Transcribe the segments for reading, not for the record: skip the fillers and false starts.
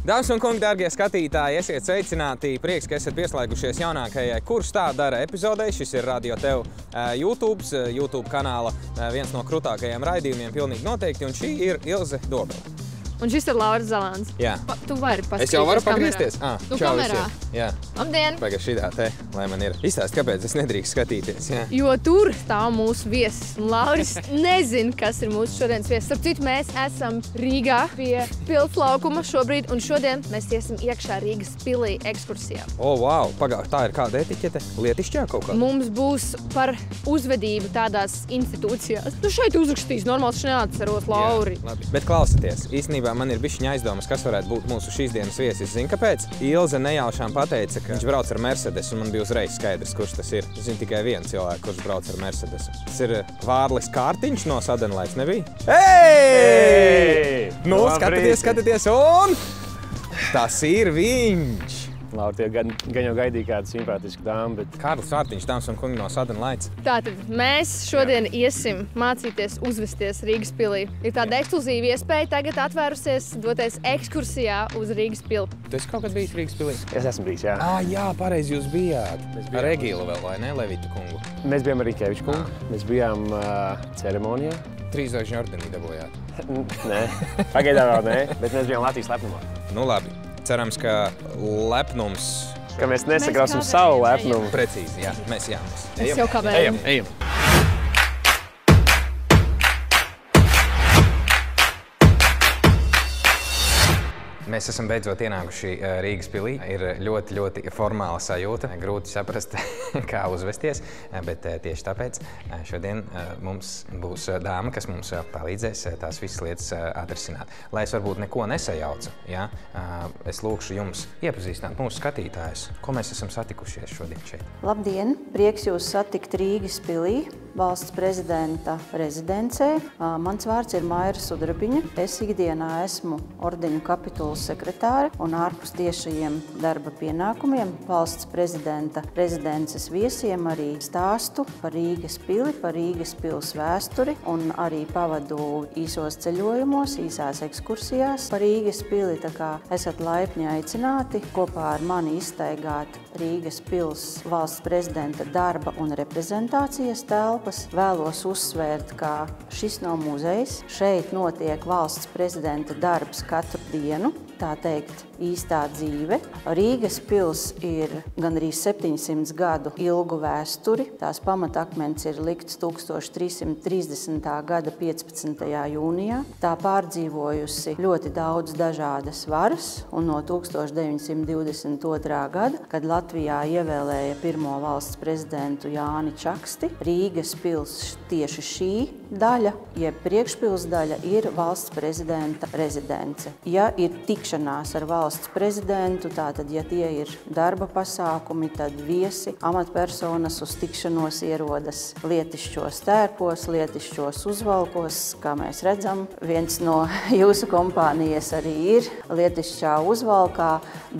Dāmas un kungi, dārgie skatītāji, esiet sveicināti. Prieks, ka esat pieslēgušies jaunākajai Kurš tā dara epizodei. Šis ir Radio Tev YouTube kanāla viens no krutākajiem raidījumiem pilnīgi noteikti, un šī ir Ilze Dobele. Un šis ir Lauris Zalāns. Jā. Tu vari paskatīties. Es jau varu pagriezties? Tu kamerā. Jā. Labdien! Pagaid šitā te, lai man ir. Izstāst, kāpēc es nedrīkst skatīties, jā. Jo tur stāv mūsu viesis. Un Lauris nezin, kas ir mūsu šodienas viesis. Starp citu, mēs esam Rīgā pie pils laukuma šobrīd, un šodien mēs iesim iekšā Rīgas pilī ekskursijā. O, wow! Pagaid, tā ir kāda etiķete? Lietišķā kaut kāda? Mums būs par uzvedību tādās institūcijās. Nu šeit uzrakstīs, normāls neatceros, Lauri. Jā, labi. Bet klausieties, īstenībā man ir bišķiņa aizdomas, kas varētu būt mūsu šīs dienas viesis. Zini, kāpēc? Ilze nejaušām pateica, ka viņš brauc ar Mercedes, un man bija uzreiz skaidrs, kurš tas ir. Es zinu tikai viens cilvēku, kurš brauc ar Mercedes. Tas ir Vārlis Kārtiņš no Sadenlaiks, nebija? Hei! Nu, skatieties, un tas ir viņš! Laura, tie gan jau gaidīja kādu simpātisku dāmu, bet... Kārlis Vārtiņš, dāmas un kungi no Sadenlaiks. Tātad mēs šodien iesim mācīties uzvesties Rīgas pilī. Ir tāda ekskluzīva iespēja tagad atvērusies doties ekskursijā uz Rīgas pili. Tu esi kaut kad bijis Rīgas pilī? Es esmu bijis, jā. Jā, pareizi jūs bijāt. Ar Egilu vēl, vai ne? Levitu kungu. Mēs bijām ar Rīkeviču kungu. Mēs bijām ceremonijā. Trīzvaigžņu ordenī dabūjāt. Nē, pagaidām vēl nē, bet mēs bijām Latvijas lepnumā. Nu labi. Cerams, ka lepnums... Ka mēs nesakrausim savu lepnumu. Precīzi, jā. Mēs Mēs jau kavējam. Ejam. Mēs esam beidzot ienākuši Rīgas pilī. Ir ļoti formāla sajūta. Grūti saprast, kā uzvesties, bet tieši tāpēc šodien mums būs dāma, kas mums palīdzēs tās visas lietas atrisināt. Lai es varbūt neko nesajaucu, ja, es lūkšu jums iepazīstināt mūsu skatītājus, ko mēs esam satikušies šodien šeit. Labdien! Prieks jūs satikt Rīgas pilī, valsts prezidenta rezidencē. Mans vārds ir Maira Sudrabiņa. Es ikdienā esmu ordeņu kapitulas sekretāre un ārpus tiešajiem darba pienākumiem valsts prezidenta rezidences viesiem arī stāstu par Rīgas pili, par Rīgas pils vēsturi un arī pavadu īsos ceļojumos, īsās ekskursijās par Rīgas pili. Tā kā esat laipni aicināti kopā ar mani izstaigāt Rīgas pils valsts prezidenta darba un reprezentācijas telpas. Vēlos uzsvērt, ka šis nav muzejs. Šeit notiek valsts prezidenta darbs katru dienu. Tā teikt, īstā dzīve. Rīgas pils ir gandrīz 700 gadu ilgu vēsturi. Tās pamatakmens ir likts 1330. gada 15. jūnijā. Tā pārdzīvojusi ļoti daudz dažādas varas, un no 1922. gada, kad Latvijā ievēlēja pirmo valsts prezidentu Jāni Čaksti, Rīgas pils tieši šī daļa, jeb priekšpils daļa, ir valsts prezidenta rezidence. Ja ir tikšanās ar valsts prezidentu, tātad, ja tie ir darba pasākumi, tad viesi, amatpersonas uz tikšanos ierodas lietišķos tērpos, lietišķos uzvalkos, kā mēs redzam. Viens no jūsu kompānijas arī ir lietišķā uzvalkā,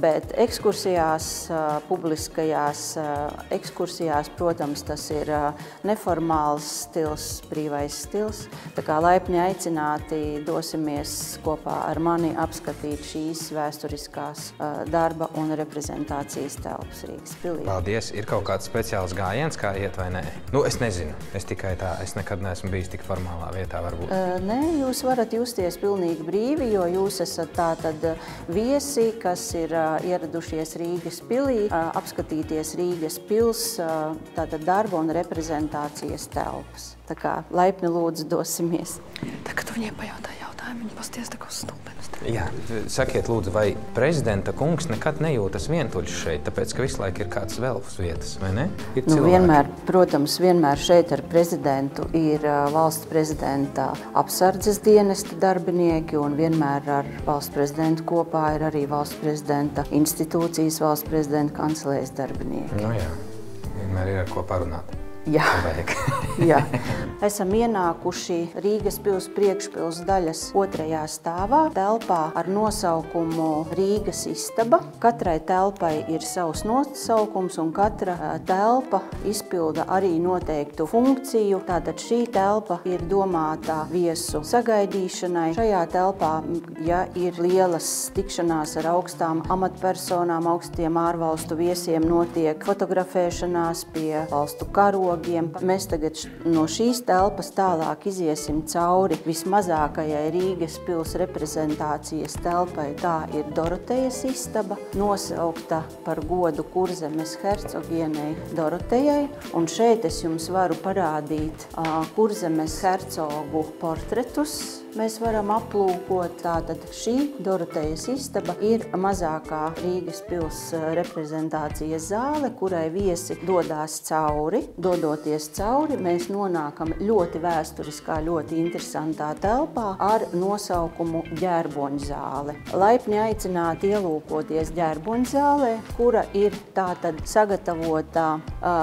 bet ekskursijās, publiskajās ekskursijās, protams, tas ir neformāls stils, brīvais stils. Tā kā laipni aicināti dosimies kopā ar mani apskatīt šīs vēsturiskās darba un reprezentācijas telpas Rīgas pilī. Paldies! Ir kaut kāds speciāls gājiens, kā iet vai nē? Nu, es nezinu. Es tikai tā. Es nekad neesmu bijis tik formālā vietā, varbūt. Nē, jūs varat justies pilnīgi brīvi, jo jūs esat tātad viesi, kas ir ieradušies Rīgas pilī, apskatīties Rīgas pils, tātad darba un reprezentācijas telpas. Tā kā laipni lūdzu dosimies. Tagad tu viņai pajautā jautājumu, viņa pasties tā kā stulbenes. Jā, sakiet lūdzu, vai prezidenta kungs nekad nejūtas vientuļš šeit, tāpēc, ka visu laiku ir kāds vēl uz vietas, vai ne? Ir cilvēki. Protams, vienmēr šeit ar prezidentu ir valsts prezidenta apsardzes dienesta darbinieki, un vienmēr ar valsts prezidentu kopā ir arī valsts prezidenta institūcijas, valsts prezidenta kancelējas darbinieki. Nu jā, vienmēr ir ar ko parunāt. Jā. Vajag. Jā. Esam ienākuši Rīgas pils priekšpils daļas 2. stāvā, telpā ar nosaukumu Rīgas istaba. Katrai telpai ir savs nosaukums un katra telpa izpilda arī noteiktu funkciju. Tātad šī telpa ir domāta viesu sagaidīšanai. Šajā telpā, ja ir lielas tikšanās ar augstām amatpersonām, augstiem ārvalstu viesiem, notiek fotografēšanās pie valstu karogiem. Mēs tagad no šīs telpas tālāk iziesim cauri vismazākajai Rīgas pils reprezentācijas telpai. Tā ir Dorotejas istaba, nosaukta par godu Kurzemes hercogienei Dorotejai. Un šeit es jums varu parādīt Kurzemes hercogu portretus. Mēs varam aplūkot. Tātad šī Dorotejas istaba ir mazākā Rīgas pils reprezentācijas zāle, kurai viesi dodās cauri. Dodoties cauri, mēs nonākam ļoti vēsturiskā, ļoti interesantā telpā ar nosaukumu ģērboņzāle. Laipni aicināti ielūkoties ģērboņzālē, kura ir tātad sagatavotā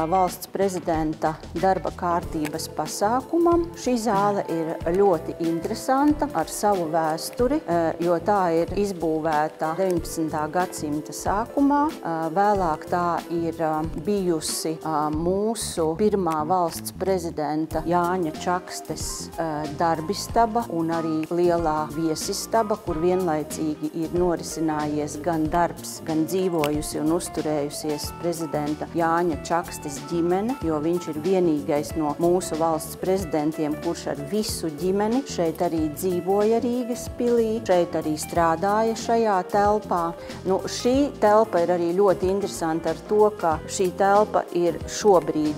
valsts prezidenta darba kārtības pasākumam. Šī zāle ir ļoti interesanta ar savu vēsturi, jo tā ir izbūvēta 19. gadsimta sākumā. Vēlāk tā ir bijusi mūsu pirmā valsts prezidenta Jāņa Čakstes darbistaba un arī lielā viesistaba, kur vienlaicīgi ir norisinājies gan darbs, gan dzīvojusi un uzturējusies prezidenta Jāņa Čakstes ģimene, jo viņš ir vienīgais no mūsu valsts prezidentiem, kurš ar visu ģimeni šeit arī dzīvoja Rīgas pilī, šeit arī strādāja šajā telpā. Šī telpa ir arī ļoti interesanta ar to, ka šī telpa ir šobrīd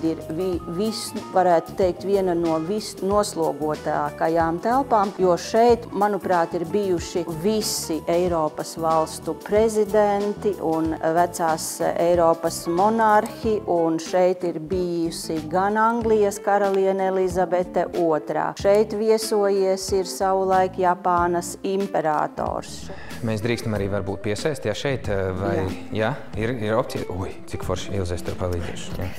varētu teikt, viena no visnoslogotākajām telpām, jo šeit, manuprāt, ir bijuši visi Eiropas valstu prezidenti un vecās Eiropas monarhi, un šeit ir bijusi gan Anglijas karaliene Elizabete II. Šeit viesojies ir savulaik Japānas imperators. Mēs drīkstam arī varbūt piesēst, ja šeit, vai ir opcija? Ui, cik forši Ilzēs tev palīdzēšu. Ja.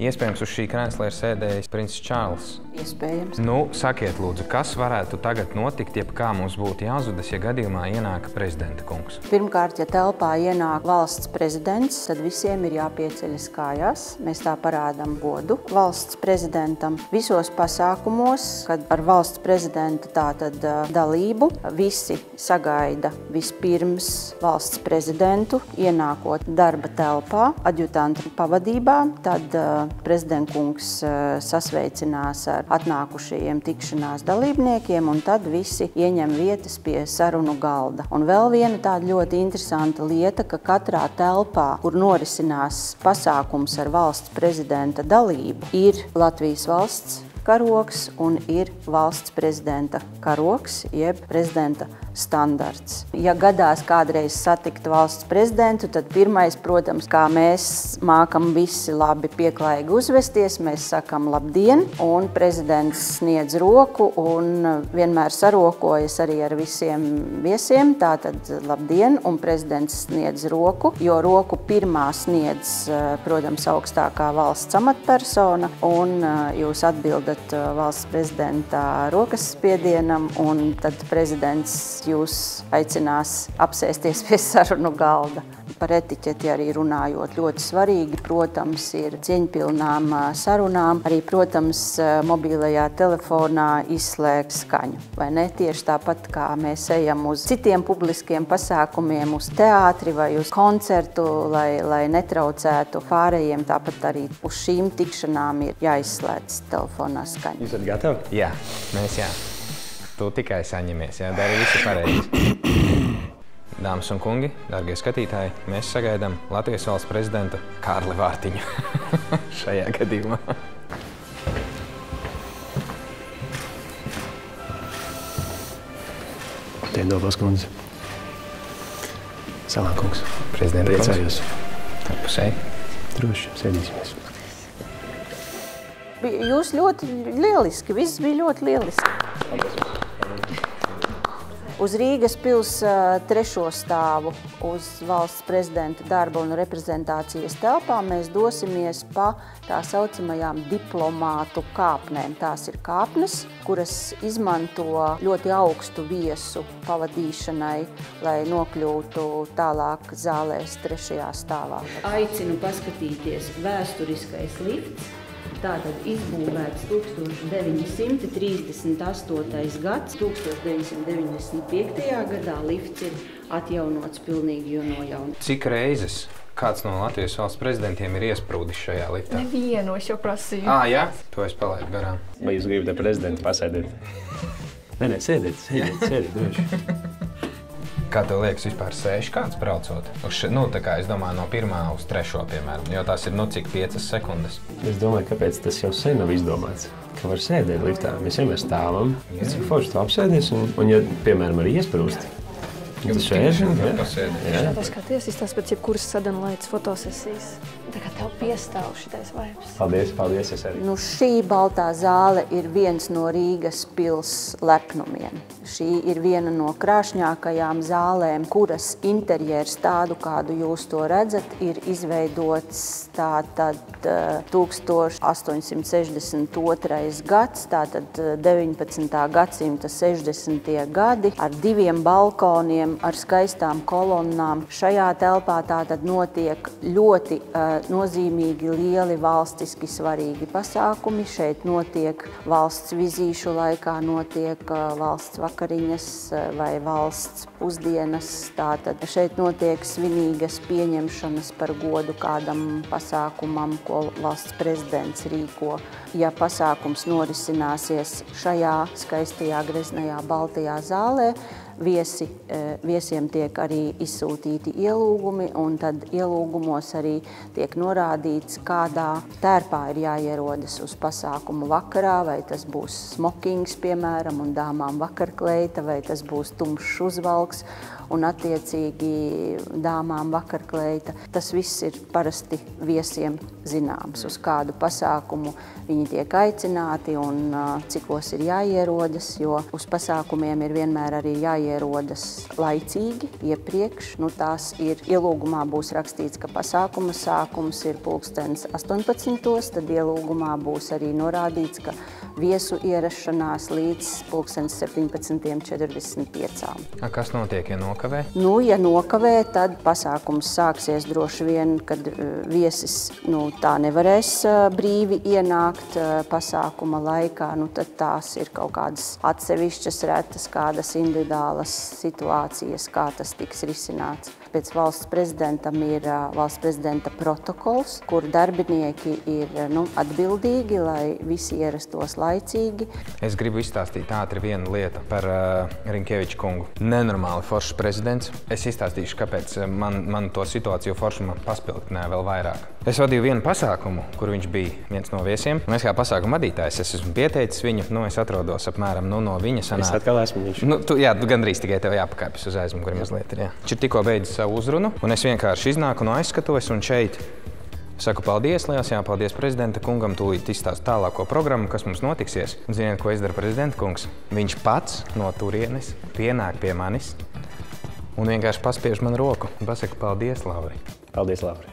Iespējams, uz šī krēsla ir sēdējis princis Čārls. Iespējams. Sakiet, lūdzu, kas varētu tagad notikt, kā mums būtu jāuzvedas, ja gadījumā ienāk prezidenta kungs? Pirmkārt, ja telpā ienāk valsts prezidents, tad visiem ir jāpieceļas kājās. Mēs tā parādām godu valsts prezidentam. Visos pasākumos, kad ar valsts prezidenta tātad dalību, visi sagaida vispirms valsts prezidentu, ienākot darba telpā, adjutanta pavadībā. Tad prezidentkungs sasveicinās ar atnākušajiem tikšanās dalībniekiem, un tad visi ieņem vietas pie sarunu galda. Un vēl viena tāda ļoti interesanta lieta, ka katrā telpā, kur norisinās pasākums ar valsts prezidenta dalību, ir Latvijas valsts karogs un ir valsts prezidenta karogs, jeb prezidenta standarts. Ja gadās kādreiz satikt valsts prezidentu, tad pirmais, protams, kā mēs mākam visi labi pieklājīgi uzvesties, mēs sakam labdien, un prezidents sniedz roku un vienmēr sarokojas arī ar visiem viesiem, tātad labdien, un prezidents sniedz roku, jo roku pirmā sniedz, protams, augstākā valsts amatpersona, un jūs atbildat valsts prezidenta rokas spiedienam, un tad prezidents jūs aicinās apsēsties pie sarunu galda. Par etiķeti arī runājot, ļoti svarīgi, protams, ir cieņpilnām sarunām. Arī, protams, mobilajā telefonā izslēgt skaņu. Vai ne? Tieši tāpat, kā mēs ejam uz citiem publiskiem pasākumiem, uz teātri vai uz koncertu, lai netraucētu pārējiem, tāpat arī uz šīm tikšanām ir jāizslēdz telefonā skaņa. Jūs esat gatavi? Jā, mēs jā. Tu tikai saņemies, jā, dari visu pareizi. Dāmas un kungi, dārgie skatītāji, mēs sagaidām Latvijas valsts prezidentu Kārli Vārtiņu šajā gadījumā. Tiendovas kundze. Salā kungs. Prezidenta kungs. Priecājos. Pusēji. Droši, sēdīsimies. Jūs ļoti lieliski, viss bija ļoti lieliski. Uz Rīgas pils 3. stāvu uz valsts prezidenta darba un reprezentācijas telpām mēs dosimies pa tā saucamajām diplomātu kāpnēm. Tās ir kāpnes, kuras izmanto ļoti augstu viesu pavadīšanai, lai nokļūtu tālāk zālēs 3. stāvā. Aicinu paskatīties vēsturiskais lifts. Tātad izbūvēts 1938. gads, 1995. gadā lifts ir atjaunots pilnīgi no jauna. Cik reizes kāds no Latvijas valsts prezidentiem ir iesprūdis šajā liftā? Nevienu, es jau prasīju. Jā? To es palaidu garām. Vai jūs gribat ar prezidentu pasēdēt? Nē, sēdiet, droši. Kā tev liekas, vispār sēž kāds braucot? Tā kā es domāju, no 1. uz 3. piemēram, jo tās ir, cik 5 sekundes. Es domāju, kāpēc tas jau sen nav izdomāts, ka var sēdēt liftā. Mēs vienmēr stāvam, cik forši tu apsēdies, un ja, piemēram, arī iesprūst, tad sēž. Tas kā tiesīs tās pēc jebkuras sadanlaitas fotosesijas. Tā kā tev piestāv šitais vibes. Paldies, es arī. Šī baltā zāle ir viens no Rīgas pils lepnumiem. Šī ir viena no krāšņākajām zālēm, kuras interjers tādu, kādu jūs to redzat, ir izveidots tātad 1862. gads, tātad 19. gadsimta 60. gadi, ar 2 balkoniem, ar skaistām kolonnām. Šajā telpā tātad notiek ļoti nozīmīgi lieli valstiski svarīgi pasākumi. Šeit notiek valsts vizīšu laikā, notiek valsts vakariņas vai valsts pusdienas. Tātad šeit notiek svinīgas pieņemšanas par godu kādam pasākumam, ko valsts prezidents rīko. Ja pasākums norisināsies šajā skaistajā, greznajā, baltajā zālē, viesiem tiek arī izsūtīti ielūgumi, un tad ielūgumos arī tiek norādīts, kādā tērpā ir jāierodas uz pasākumu vakarā, vai tas būs smokings, piemēram, un dāmām vakarkleita, vai tas būs tumšs uzvalks, un attiecīgi dāmām vakarkleita. Tas viss ir parasti viesiem zināms, uz kādu pasākumu viņi tiek aicināti un cikos ir jāierodas, jo uz pasākumiem ir vienmēr arī jāierodas laicīgi, iepriekš. Tās ir, ielūgumā būs rakstīts, ka pasākuma sākums ir 18:00, tad ielūgumā būs arī norādīts, ka viesu ierašanās līdz 17:45. Kas notiek, ja nokavē? Ja nokavē, tad pasākums sāksies droši vien, kad viesis tā nevarēs brīvi ienākt pasākuma laikā. Tad tās ir kaut kādas atsevišķas, retas, kādas individuālas situācijas, kā tas tiks risināts. Pēc valsts prezidentam ir valsts prezidenta protokols, kur darbinieki ir atbildīgi, lai visi ierastos laicīgi. Es gribu izstāstīt ātri vienu lietu par Rinkēviča kungu. Nenormāli foršs prezidents. Es izstāstīšu, kāpēc man to situāciju foršuma paspilgtināja vēl vairāk. Es vadīju vienu pasākumu, kur viņš bija viens no viesiem. Un es kā pasākuma vadītājs, es esmu pieteicis viņu, es atrodos apmēram no viņa sanāk. Es atkal esmu viņš. Tu gandrīz tikai tev jāpakāpjas uz aizmuguri mazliet. Viņš ir tikko beidzis savu uzrunu, un es vienkārši iznāku no aizskatuves un šeit saku paldies, liels jāpaldies prezidenta kungam, tūlīt izstāst tālāko programmu, kas mums notiksies. Un ziniet, ko izdara prezidenta kungs? Viņš pats no turienes pienāk pie manis un vienkārši paspiež man roku un pasaka paldies, Lauri. Paldies, Lauri.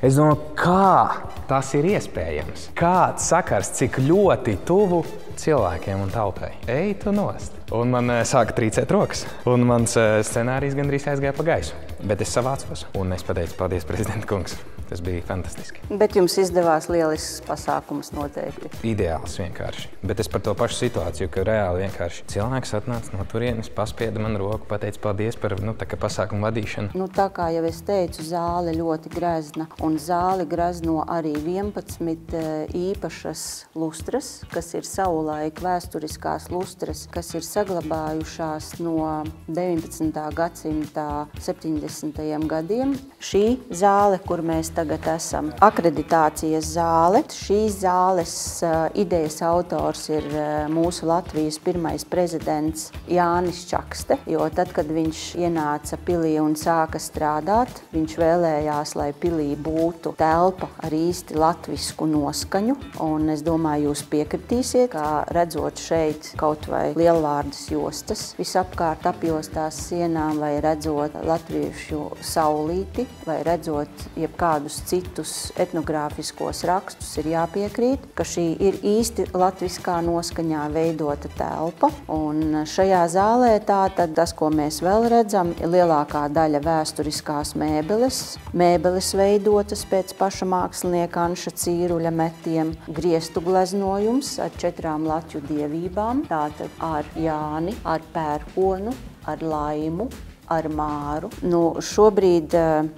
Es domāju, kā tas ir iespējams? Kāds sakars, cik ļoti tuvu cilvēkiem un tautai? Ej tu nost! Un man sāka trīcēt rokas, un mans scenārijs gandrīz aizgāja pa gaisu. Bet es savācos, un es pateicu paldies, prezidenta kungs. Tas bija fantastiski. Bet jums izdevās lielisks pasākums noteikti. Ideāls vienkārši. Bet es par to pašu situāciju, ka reāli vienkārši cilvēks atnāca no turienes, paspieda man roku, pateica paldies par pasākumu vadīšanu. Tā kā jau es teicu, zāle ļoti grezna. Un zāli grezno arī 11 īpašas lustras, kas ir savulaik vēsturiskās lustras, kas ir saglabājušās no 19. gadsimta 70. gadiem. Šī zāle, kur mēs tagad esam, akreditācijas zāle. Šīs zāles idejas autors ir mūsu Latvijas pirmais prezidents Jānis Čakste, jo tad, kad viņš ienāca pilī un sāka strādāt, viņš vēlējās, lai pilī būtu telpa ar īstu īsti latvisku noskaņu, un es domāju, jūs piekritīsiet, ka redzot šeit kaut vai lielvārdas jostas visapkārt apjostās sienām, vai redzot latviešu saulīti, vai redzot jebkādus citus etnogrāfiskos rakstus, ir jāpiekrīt, ka šī ir īsti latviskā noskaņā veidota telpa, un šajā zālē tātad tas, ko mēs vēl redzam, ir lielākā daļa vēsturiskās mēbeles veidotas pēc paša mākslinieka Anša Cīruļa metiem, griestu gleznojums ar 4 latvju dievībām, tātad ar Jāni, ar Pērkonu, ar Laimu, ar Māru. Šobrīd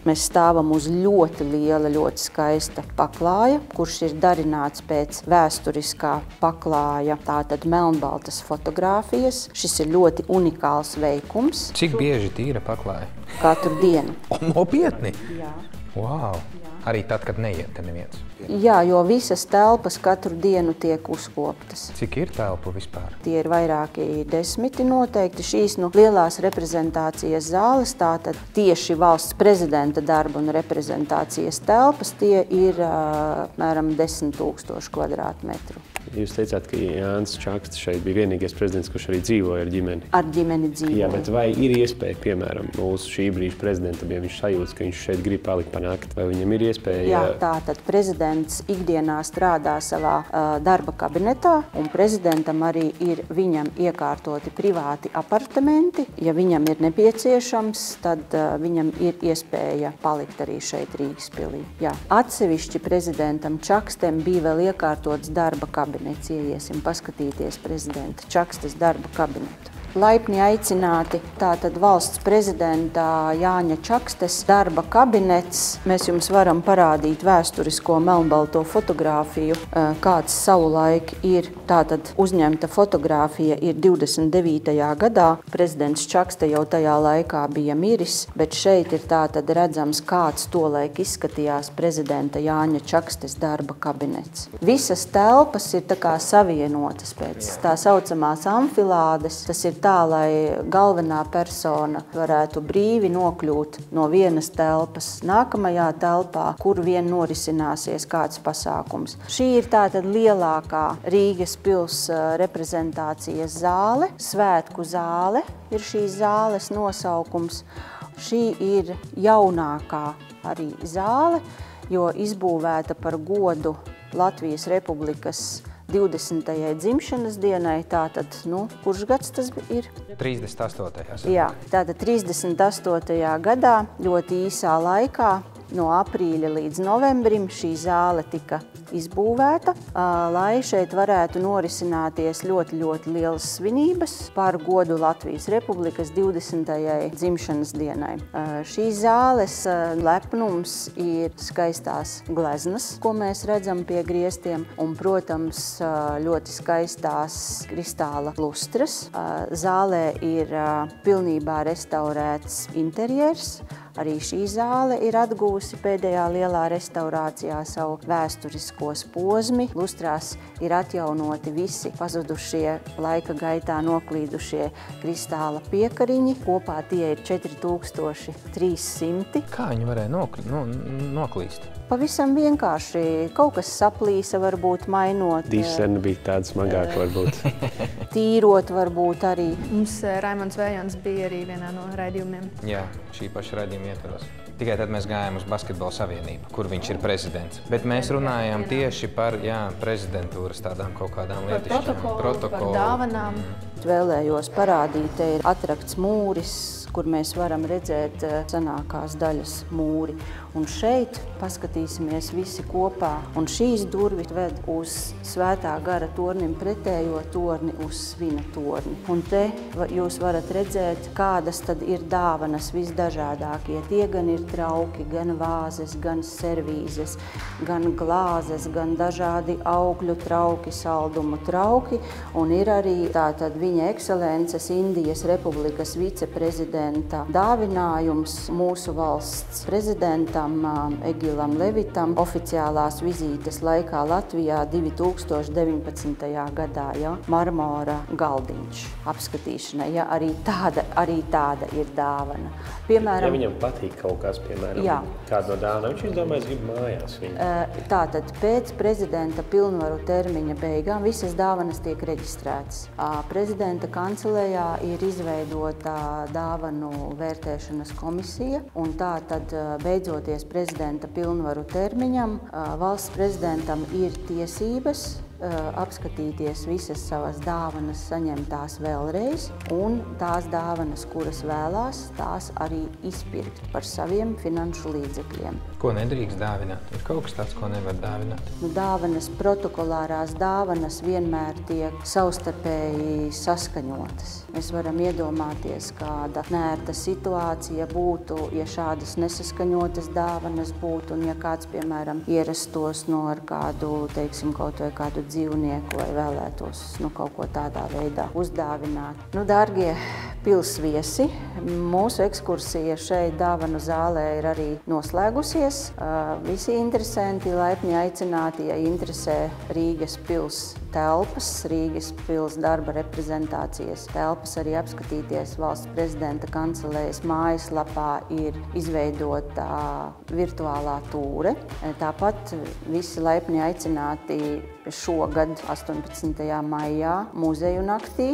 mēs stāvam uz ļoti liela, ļoti skaista paklāja, kurš ir darināts pēc vēsturiskā paklāja, tātad melnbaltas fotogrāfijas. Šis ir ļoti unikāls veikums. Cik bieži tīra paklāja? Katru dienu. Nopietni? Jā. Wow! Arī tad, kad neiet te neviens? Jā, jo visas telpas katru dienu tiek uzkoptas. Cik ir telpu vispār? Tie ir vairāki 10 noteikti. Šīs lielās reprezentācijas zāles, tātad tieši valsts prezidenta darba un reprezentācijas telpas, tie ir apmēram 10 000 kvadrātmetru. Jūs teicāt, ka Jānis Čakste šeit bija vienīgais prezidents, kurš arī dzīvoja ar ģimeni. Ar ģimeni dzīvoja. Jā, bet vai ir iespēja, piemēram, mūsu šī brīža prezidentam, ja viņš sajūtas, ka viņš šeit grib palikt pa nakti, vai viņam ir iespēja? Jā, tātad prezidents ikdienā strādā savā darba kabinetā, un prezidentam arī ir viņam iekārtoti privāti apartamenti. Ja viņam ir nepieciešams, tad viņam ir iespēja palikt arī šeit Rīgas pilī. Jā. Atsevišķi prezidentam Čakstem bija vēl iekārtots darba kabinets. Ieiesim paskatīties prezidenta Čakstes darba kabinetu. Laipni aicināti tātad valsts prezidenta Jāņa Čakstes darba kabinets. Mēs jums varam parādīt vēsturisko melnbalto fotogrāfiju, kāds savulaik ir. Tātad uzņemta fotogrāfija ir 29. gadā. Prezidents Čakste jau tajā laikā bija miris, bet šeit ir tātad redzams, kāds tolaik izskatījās prezidenta Jāņa Čakstes darba kabinets. Visas telpas ir tā kā savienotas pēc tā saucamās amfilādes. Tas ir tā, lai galvenā persona varētu brīvi nokļūt no vienas telpas nākamajā telpā, kur vien norisināsies kāds pasākums. Šī ir tātad lielākā Rīgas pils reprezentācijas zāle, Svētku zāle ir šīs zāles nosaukums. Šī ir jaunākā arī zāle, jo izbūvēta par godu Latvijas Republikas 20. dzimšanas dienai, tātad, kurš gads tas ir? 38. Jā, tātad 38. gadā, ļoti īsā laikā, no aprīļa līdz novembrim šī zāle tika izbūvēta, lai šeit varētu norisināties ļoti, ļoti lielas svinības par godu Latvijas Republikas 20. dzimšanas dienai. Šīs zāles lepnums ir skaistās gleznas, ko mēs redzam pie griestiem, un, protams, ļoti skaistās kristāla lustras. Zālē ir pilnībā restaurēts interjers. Arī šī zāle ir atguvusi pēdējā lielā restaurācijā savu vēsturiskos posmi. Lustrās ir atjaunoti visi pazudušie, laika gaitā noklīdušie kristāla piekariņi. Kopā tie ir 4300. Kā viņi varēja noklīst? Pavisam vienkārši. Kaut kas saplīsa, varbūt mainot. Disena bija tāda smagāka, varbūt. Tīrot varbūt arī. Mums Raimonds Vējons bija arī vienā no raidījumiem. Jā, šī paša raidījuma ietvaros. Tikai tad mēs gājām uz Basketbola savienību, kur viņš ir prezidents. Bet mēs runājām tieši par prezidentūras tādām kaut kādām lietišķām. Protokolu, par dāvanām. Vēlējos parādīt, te ir atrakts mūris, kur mēs varam redzēt senākās daļas mūri. Un šeit paskatīsimies visi kopā. Un šīs durvis ved uz Svētā gara tornim pretējo torni, uz Svina torni. Un te jūs varat redzēt, kādas tad ir dāvanas visdažādākie. Tie gan ir trauki, gan vāzes, gan servīzes, gan glāzes, gan dažādi augļu trauki, saldumu trauki. Un ir arī tātad viņa ekscelences Indijas Republikas viceprezidents prezidenta dāvinājums mūsu valsts prezidentam Egilam Levitam oficiālās vizītes laikā Latvijā 2019. gadā, ja, marmora galdiņš apskatīšanai. Ja, arī tāda ir dāvana. Piemēram, ja viņam patīk kaut kas, piemēram, kāda no dāvanām, viņš izdomājas grib mājās viņu. Tātad pēc prezidenta pilnvaru termiņa beigām visas dāvanas tiek reģistrētas. Prezidenta kancelējā ir izveidota dāvanu vērtēšanas komisija, un tātad beidzoties prezidenta pilnvaru termiņam, valsts prezidentam ir tiesības apskatīties visas savas dāvanas, saņemt tās vēlreiz, un tās dāvanas, kuras vēlās, tās arī izpirkt par saviem finanšu līdzekļiem. Ko nedrīkst dāvināt? Ir kaut kas tāds, ko nevar dāvināt? Dāvanas, protokolārās dāvanas vienmēr tiek savstarpēji saskaņotas. Mēs varam iedomāties, kāda nērta situācija būtu, ja šādas nesaskaņotas dāvanas būtu, un ja kāds, piemēram, ierastos ar kādu, teiksim, kaut vai kādu dzīvnieku vai vēlētos kaut ko tādā veidā uzdāvināt. Dārgie pilsviesi, mūsu ekskursija šeit dāvanu zālē ir arī noslēgusies. Visi interesanti laipni aicināti, ja interesē Rīgas pils telpas, Rīgas pils darba reprezentācijas telpas, arī apskatīties valsts prezidenta kancelējas mājaslapā ir izveidota virtuālā tūre. Tāpat visi laipni aicināti šogad 18. maijā muzeju naktī.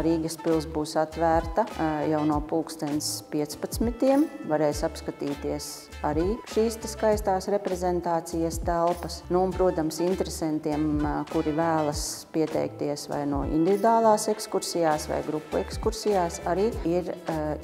Rīgas pils būs atvērta jau no 15. Varēs apskatīties arī šīs skaistās reprezentācijas telpas. Un, protams, interesantiem, kuri vēlas pieteikties vai no individuālās ekskursijās vai grupu ekskursijās, arī ir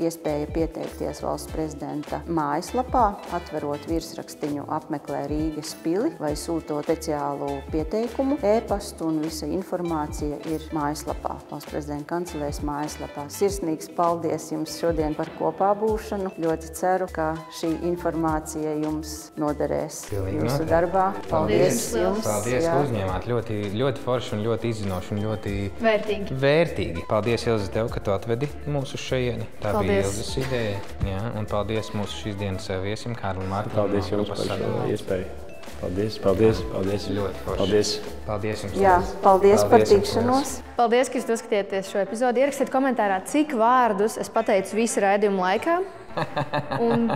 iespēja pieteikties valsts prezidenta mājaslapā, atverot virsrakstiņu apmeklē Rīgas pili vai sūtot speciālu pieteikumu, e-pastu, un visa informācija ir mājaslapā, valsts prezidenta kancelējas mājaslapā. Sirsnīgs paldies jums šodien par kopā būšanu. Ļoti ceru, ka šī informācija jums noderēs jūsu darbā. Paldies jums! Paldies, ka uzņēmāt. Ļoti forši un ļoti izzinoši un ļoti vērtīgi. Paldies, Ilze, tev, ka tu atvedi mūsu šejieni. Tā bija Ilzes ideja. Jā, un paldies mūsu šīs dienas viesim, Kārlim Martam. Paldies jums par šo iespēju. Paldies. Ļoti forši. Paldies jums. Jā, paldies par tikšanos. Paldies, ka jūs skatījāties šo epizodi. Ierakstiet komentārā, cik vārdus es pateicu visu raidījumu laikā. Un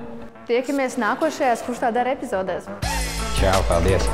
tiekamies nākošajās Kurš tā dara epizodēs. Čau, paldies.